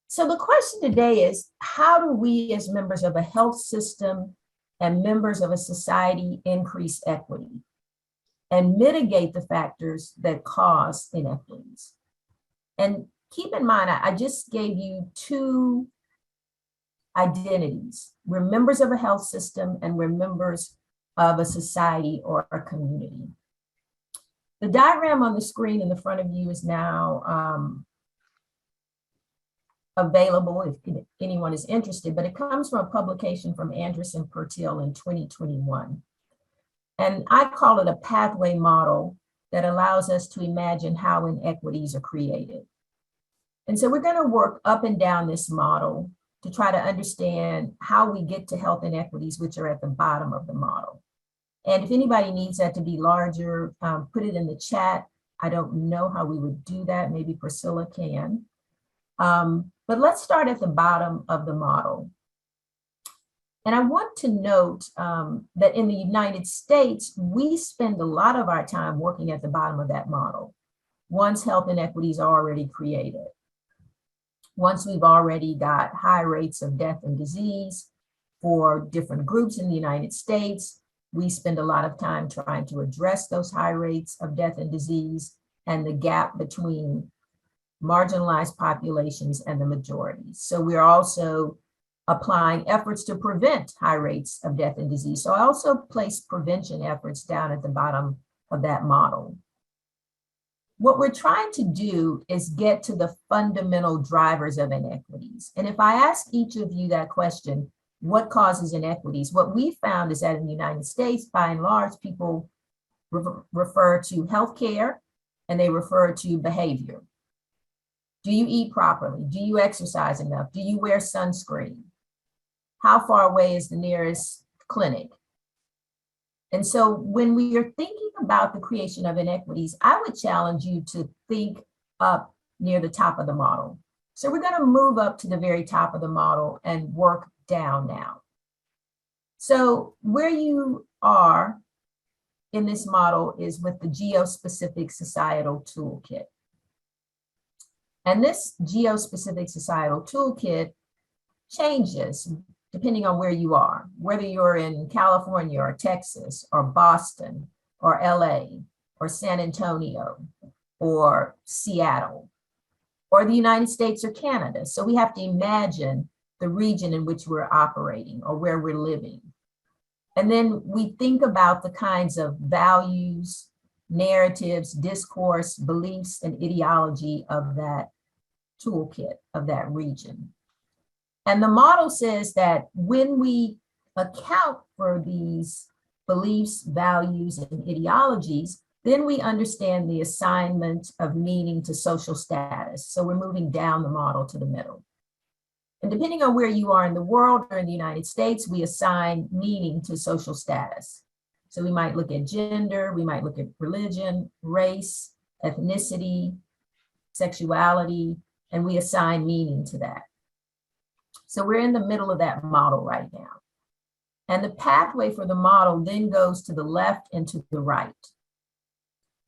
So the question today is, how do we as members of a health system and members of a society increase equity and mitigate the factors that cause inequities? And keep in mind, I just gave you two identities. We're members of a health system and we're members of a society or a community. The diagram on the screen in the front of you is now available if anyone is interested, but it comes from a publication from Andress and Pertil in 2021. And I call it a pathway model that allows us to imagine how inequities are created. And so we're going to work up and down this model to try to understand how we get to health inequities, which are at the bottom of the model. And if anybody needs that to be larger, put it in the chat. I don't know how we would do that. Maybe Priscilla can. But let's start at the bottom of the model. And I want to note that in the United States, we spend a lot of our time working at the bottom of that model once health inequities are already created. Once we've already got high rates of death and disease for different groups in the United States, we spend a lot of time trying to address those high rates of death and disease and the gap between marginalized populations and the majorities. So we're also applying efforts to prevent high rates of death and disease. So I also place prevention efforts down at the bottom of that model. What we're trying to do is get to the fundamental drivers of inequities. And if I ask each of you that question, what causes inequities? What we found is that in the United States, by and large, people refer to healthcare and they refer to behavior. Do you eat properly? Do you exercise enough? Do you wear sunscreen? How far away is the nearest clinic? And so when we are thinking about the creation of inequities, I would challenge you to think up near the top of the model. So we're going to move up to the very top of the model and work down now. So where you are in this model is with the Geospecific Societal Toolkit. And this Geospecific Societal Toolkit changes depending on where you are, whether you're in California or Texas or Boston or LA or San Antonio or Seattle or the United States or Canada. So we have to imagine the region in which we're operating or where we're living. And then we think about the kinds of values, narratives, discourse, beliefs, and ideology of that toolkit, of that region. And the model says that when we account for these beliefs, values, and ideologies, then we understand the assignment of meaning to social status. So we're moving down the model to the middle. And depending on where you are in the world or in the United States, we assign meaning to social status. So we might look at gender, we might look at religion, race, ethnicity, sexuality, and we assign meaning to that. So we're in the middle of that model right now. And the pathway for the model then goes to the left and to the right.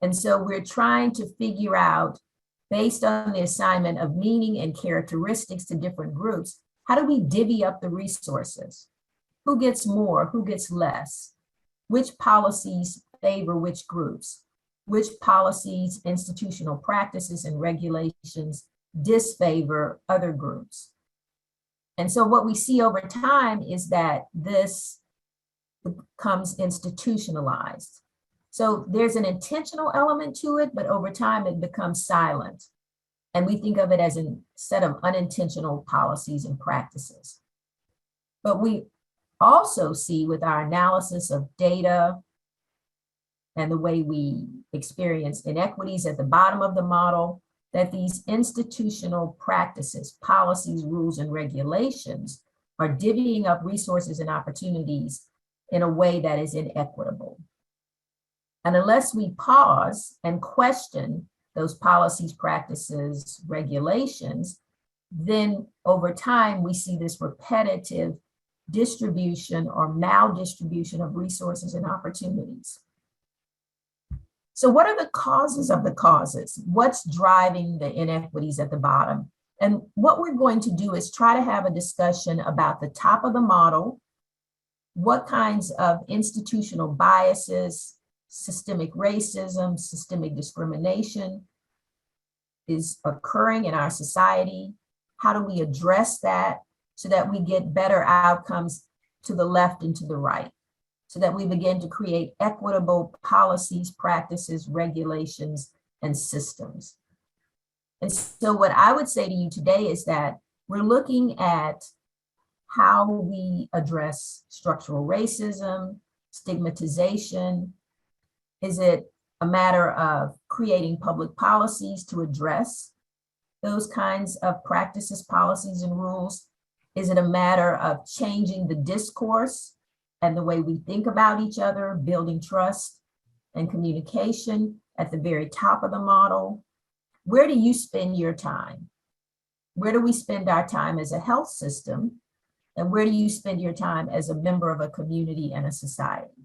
And so we're trying to figure out, based on the assignment of meaning and characteristics to different groups, how do we divvy up the resources? Who gets more? Who gets less? Which policies favor which groups? Which policies, institutional practices, and regulations disfavor other groups? And so what we see over time is that this becomes institutionalized. So there's an intentional element to it, but over time it becomes silent. And we think of it as a set of unintentional policies and practices. But we also see with our analysis of data and the way we experience inequities at the bottom of the model, that these institutional practices, policies, rules, and regulations are divvying up resources and opportunities in a way that is inequitable. And unless we pause and question those policies, practices, regulations, then over time we see this repetitive distribution or maldistribution of resources and opportunities. So what are the causes of the causes? What's driving the inequities at the bottom? And what we're going to do is try to have a discussion about the top of the model, what kinds of institutional biases, systemic racism, systemic discrimination is occurring in our society. How do we address that so that we get better outcomes to the left and to the right, so that we begin to create equitable policies, practices, regulations, and systems. And so what I would say to you today is that we're looking at how we address structural racism, stigmatization. Is it a matter of creating public policies to address those kinds of practices, policies, and rules? Is it a matter of changing the discourse and the way we think about each other, building trust and communication at the very top of the model? Where do you spend your time? Where do we spend our time as a health system? And where do you spend your time as a member of a community and a society?